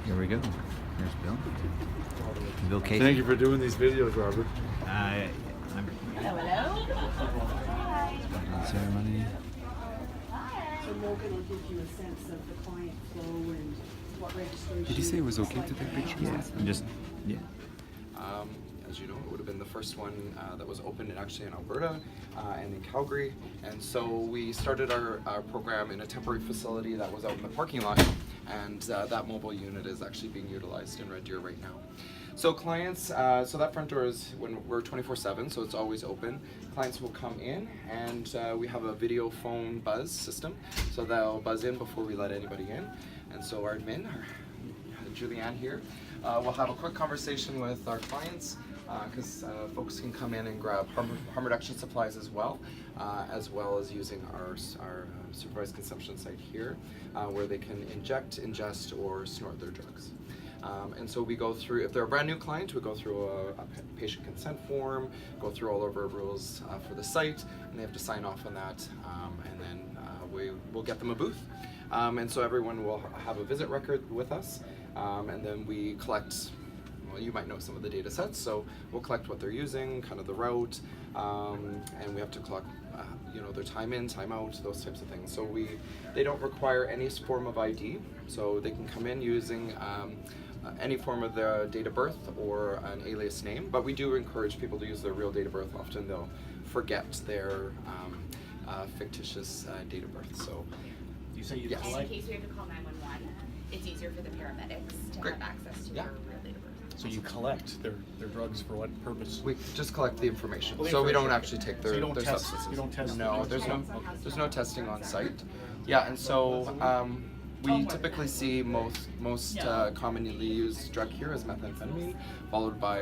Here we go. Here's Bill. Bill Casey. Thank you for doing these videos, Robert. I'm Hello. Hi. ceremony. So Morgan will give you a sense of the client flow and what registration. Did you say it was okay to take pictures? Yeah. I'm just As you know, it would have been the first one that was opened actually in Alberta and in Calgary. And so we started our program in a temporary facility that was out in the parking lot, and that mobile unit is actually being utilized in Red Deer right now. So clients, so that front door is when we're 24/7, so it's always open. Clients will come in, and we have a video phone buzz system, so they'll buzz in before we let anybody in. And so our admin, Julianne here, we'll have a quick conversation with our clients, because folks can come in and grab harm reduction supplies as well as using our supervised consumption site here, where they can inject, ingest, or snort their drugs. And so we go through, if they're a brand new client, we go through a patient consent form, go through all of our rules for the site, and they have to sign off on that, and then we'll get them a booth. And so everyone will have a visit record with us, and then we collect, well, you might know some of the data sets, so we'll collect what they're using, kind of the route, and we have to collect their time in, time out, those types of things. So they don't require any form of ID, so they can come in using any form of their date of birth or an alias name, but we do encourage people to use their real date of birth. Often they'll forget their fictitious date of birth. So You say you Yes. collect, And in case we have to call 911, it's easier for the paramedics to Great. have access to Yeah. their real date of birth. so you collect their drugs for what purpose? we just collect the information. Well, the So we don't information. actually take So their, you don't their test- substances. you don't test No, them? there's no testing on site. Yeah, and so we typically see most commonly used drug here is methamphetamine, followed by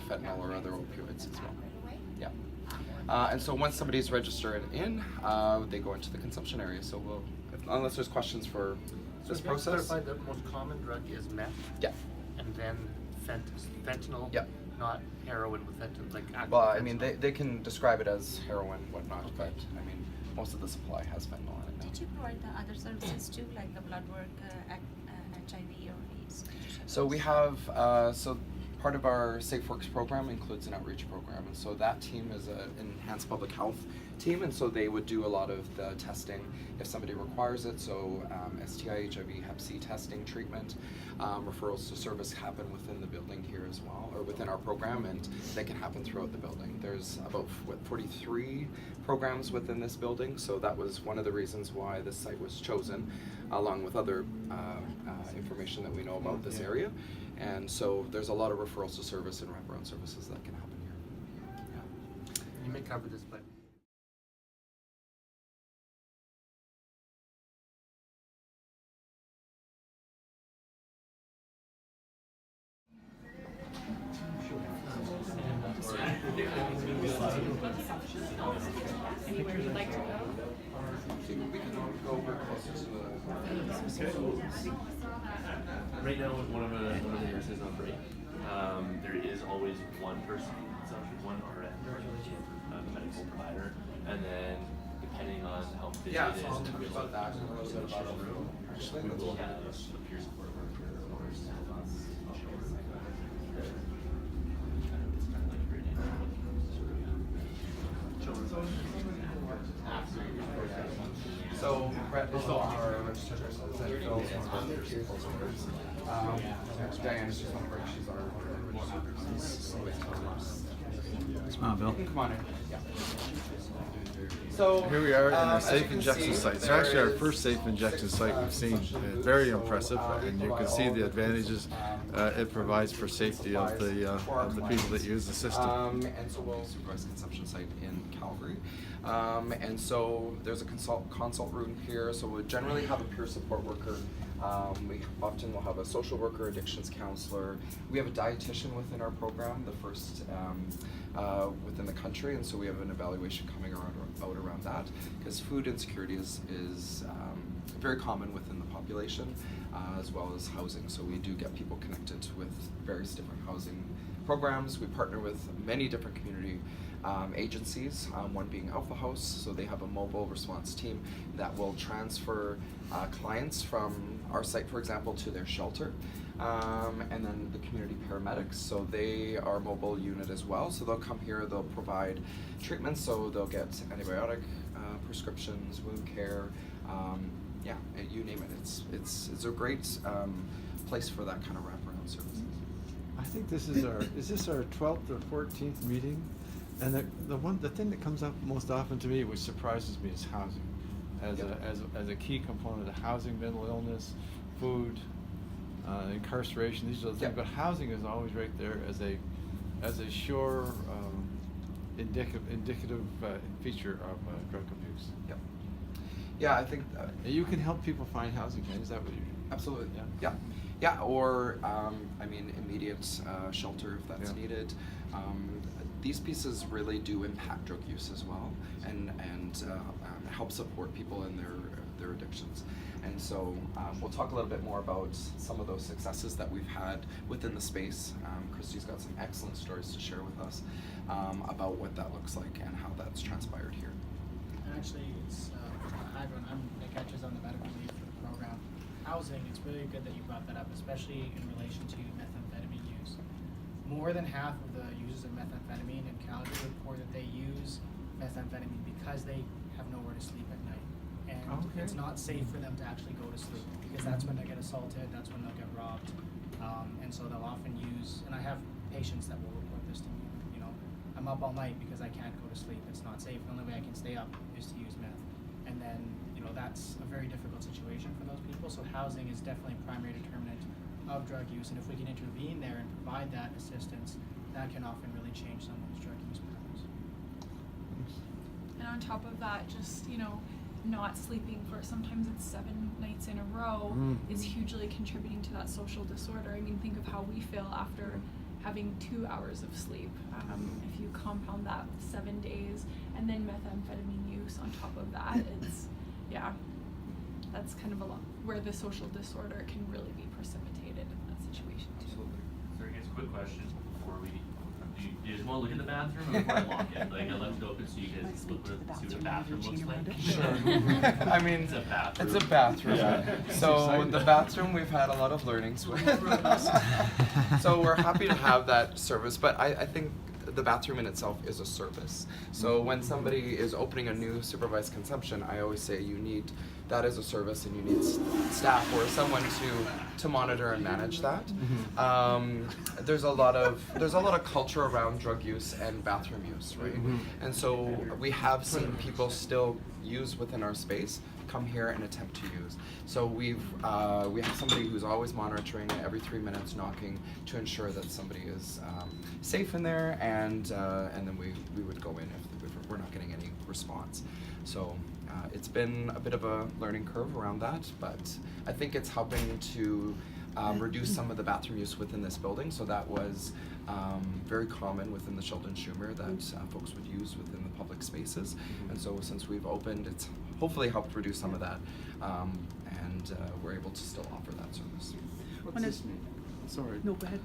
fentanyl or other opioids as well. Yeah. And so once somebody's registered in, they go into the consumption area. So unless there's questions for this So process. clarify, the most common drug is meth, Yeah. and then fentanyl. Yeah. Not heroin with fentanyl, like active Well, I fentanyl. mean, they can describe it as heroin, whatnot, but I mean, most of the supply has fentanyl in it now. Did you provide the other services too, like the blood work, HIV or AIDS? Did you share So those? we have, so part of our Safeworks program includes an outreach program, and so that team is an enhanced public health team, and so they would do a lot of the testing if somebody requires it. So STI, HIV, Hep C testing, treatment, referrals to service happen within the building here as well, or within our program, and they can happen throughout the building. There's about 43 programs within this building, so that was one of the reasons why this site was chosen, along with other information that we know about this area. And so there's a lot of referrals to service and wraparound services that can happen here. Yeah. You may cover this, but Anywhere you'd like to go? We can go over closer to the. Right now, one of the nurses on break. There is always one person in consumption, one RN, the medical provider, and then depending on how busy Yeah, it is, so I'll we talk will about that and a little bit about our room. Actually, we will have a peer support worker or it's kind of like a gradient. So Brett is our registered nurses and Phil's one of our peer supporters. Diane is just one of our, she's our registered nurse. Smile, Bill. Come on in. Yeah. So Here we are in a as you safe can injection see, site. It's there actually our is, first safe injection site we've seen. Very impressive, and you can see the advantages it provides for safety of the people that use the system. And so we'll supervise consumption site in Calgary. And so there's a consult room here. So we generally have a peer support worker. We often will have a social worker, addictions counselor. We have a dietitian within our program, the first within the country, and so we have an evaluation coming out around that, because food insecurity is very common within the population, as well as housing. So we do get people connected with various different housing programs. We partner with many different community agencies, one being Alpha House, so they have a mobile response team that will transfer clients from our site, for example, to their shelter. And then the community paramedics, so they are a mobile unit as well, so they'll come here, they'll provide treatments, so they'll get antibiotic prescriptions, wound care, yeah, you name it. It's a great place for that kind of wraparound services. I think this is our 12th or 14th meeting, and the thing that comes up most often to me, which surprises me, is housing, as a key component of housing, mental illness, food, incarceration. These are the things, but housing is always right there as a sure indicative feature of drug abuse. Yep. Yeah, I think you can help people find housing. Is that what you? Absolutely. Yeah. Yeah, or I mean, immediate shelter if that's needed. These pieces really do impact drug use as well, and help support people in their addictions. And so we'll talk a little bit more about some of those successes that we've had within the space. Christy's got some excellent stories to share with us about what that looks like and how that's transpired here. Actually, it's I'm Nick Etches on the medical lead for the program. Housing, it's really good that you brought that up, especially in relation to methamphetamine use. More than half of the users of methamphetamine in Calgary report that they use methamphetamine because they have nowhere to sleep at night. And it's not safe for them to actually go to sleep because that's when they get assaulted, that's when they'll get robbed. And so they'll often use, and I have patients that will report this to me, you know, I'm up all night because I can't go to sleep, it's not safe, the only way I can stay up is to use meth. And then, you know, that's a very difficult situation for those people, so housing is definitely a primary determinant of drug use, and if we can intervene there and provide that assistance, that can often really change someone's drug use patterns. And on top of that, just, you know, not sleeping for sometimes it's 7 nights in a row is hugely contributing to that social disorder. I mean, think of how we feel after having 2 hours of sleep. If you compound that with 7 days and then methamphetamine use on top of that, it's, yeah, that's kind of a lot where the social disorder can really be precipitated in that situation too. Absolutely. So I guess a quick question before we, do you just want to look in the bathroom or before I lock it? Like I left it open so you guys can look see what the bathroom looks like. Sure. I mean, it's a bathroom. So the bathroom, we've had a lot of learnings with. So we're happy to have that service, but I think the bathroom in itself is a service. So when somebody is opening a new supervised consumption, I always say you need that as a service, and you need staff or someone to monitor and manage that. There's a lot of culture around drug use and bathroom use, right? And so we have seen people still use within our space, come here and attempt to use. So we have somebody who's always monitoring every 3 minutes, knocking to ensure that somebody is safe in there, and then we would go in if we're not getting any response. So it's been a bit of a learning curve around that, but I think it's helping to reduce some of the bathroom use within this building. So that was very common within the Sheldon Chumir that folks would use within the public spaces. And so since we've opened, it's hopefully helped reduce some of that, and we're able to still offer that service. What's this mean? Sorry. No, go ahead.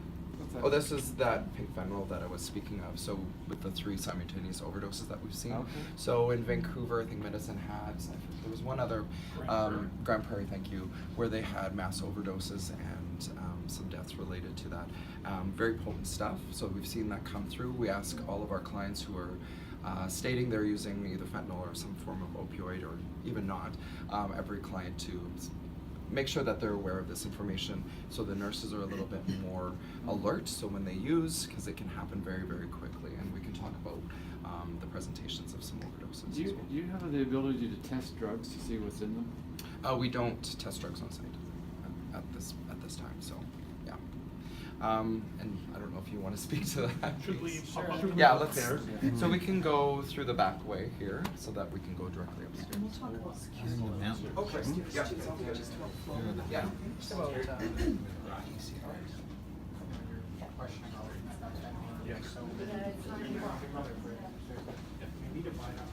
Oh, this is that pink fentanyl that I was speaking of. So with the 3 simultaneous overdoses that we've seen. So in Vancouver, I think Medicine Hat, there was one other, Grand Prairie, thank you, where they had mass overdoses and some deaths related to that. Very potent stuff. So we've seen that come through. We ask all of our clients who are stating they're using either fentanyl or some form of opioid, or even not, every client to make sure that they're aware of this information, so the nurses are a little bit more alert, so when they use, because it can happen very, very quickly, and we can talk about the presentations of some overdoses. Do you have the ability to test drugs to see what's in them? We don't test drugs on site at this time, so yeah. And I don't know if you want to speak to that. Should we? Yeah, let's. So we can go through the back way here, so that we can go directly upstairs. And we'll talk about security. Okay. Yeah. Yeah. Just about question about methamphetamine. So we need to find out